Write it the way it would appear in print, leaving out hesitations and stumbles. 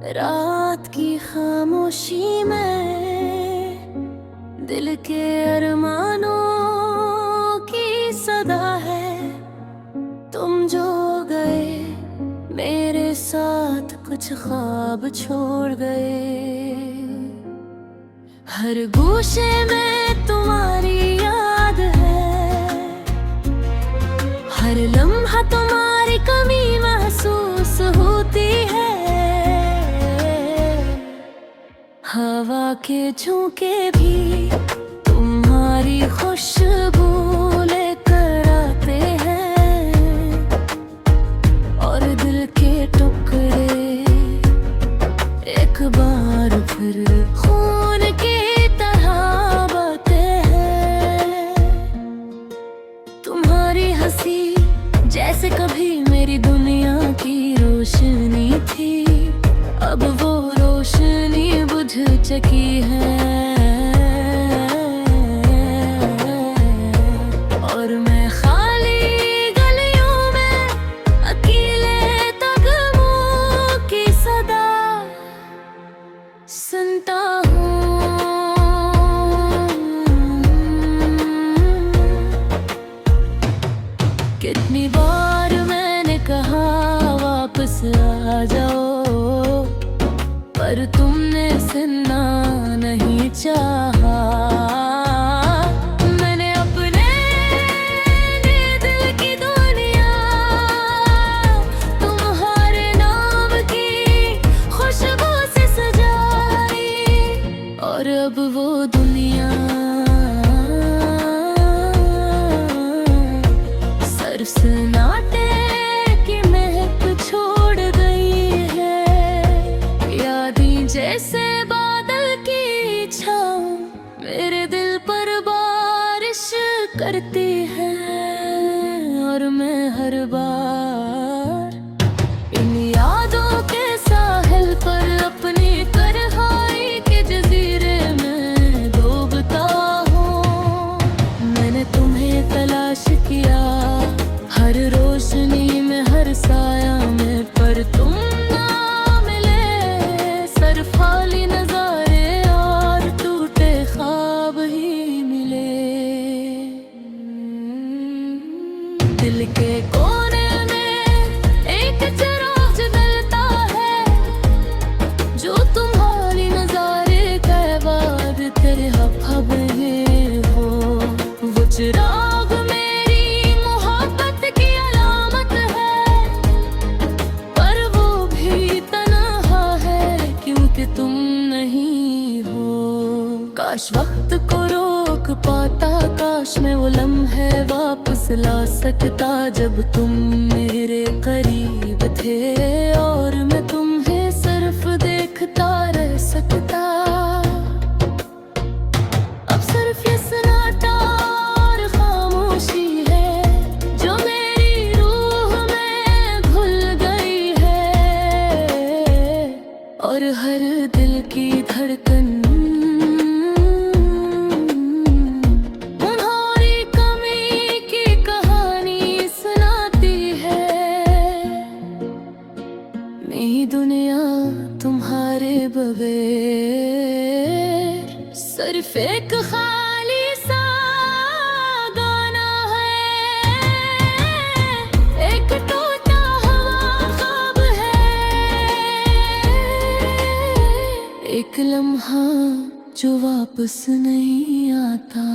रात की खामोशी में दिल के अरमानों की सदा है। तुम जो गए मेरे साथ कुछ ख्वाब छोड़ गए। हर गोशे में तुम्हारी याद है, हर लम्हा तुम्हारी कमी महसूस होती है। हवा के झोंके भी तुम्हारी खुशबू लेकर आते हैं, और दिल के टुकड़े एक बार फिर खून की तरह बहते हैं। तुम्हारी हंसी जैसे कभी मेरी दुनिया की रोशनी थी, अब वो रोशनी बुझ चुकी है। और मैं खाली गलियों में अकेले तगमों की सदा सुनता हूँ। कितनी बार मैंने कहा वापस आ जाओ, पर तुमने सुनना नहीं चाहा। मैंने अपने दिल की दुनिया तुम्हारे नाम की खुशबू से सजाई, और अब वो दुनिया सिर्फ सन्नाटे की महक छोड़ गई है। यादें जैसे बादल की छाँव मेरे दिल पर बारिश करती है, और मैं हर बार इन यादों के साहिल पर अपनी तन्हाई के जजीरे में डूबता हूँ। मैंने तुम्हें तलाश किया हर रोशनी में, हर साया में, पर तुम ना मिले। सिर्फ खाली नजारे और टूटे ख्वाब ही मिले। दिल के कोने में एक चिराग जलता है, जो तुम्हारी नजारे के बाद तेरे हब में हो। वो चिराग मेरी मोहब्बत की अलामत है, पर वो भी तन्हा है क्योंकि तुम नहीं हो। काश वक्त को रोक पाता, काश मैं वो लम्हे वापस ला सकता जब तुम मेरे करीब थे, और मैं तुम्हें सिर्फ देखता रह सकता। अब सिर्फ ये सन्नाटा और खामोशी है जो मेरी रूह में घुल गई है, और हर दिल की धड़कन उन्होंने कमी की कहानी सुनाती है। मेरी दुनिया तुम्हारे बगैर सिर्फ एक खाली सा गाना है, एक टूटा हुआ ख्वाब है, एक लम्हा जो वापस नहीं आता।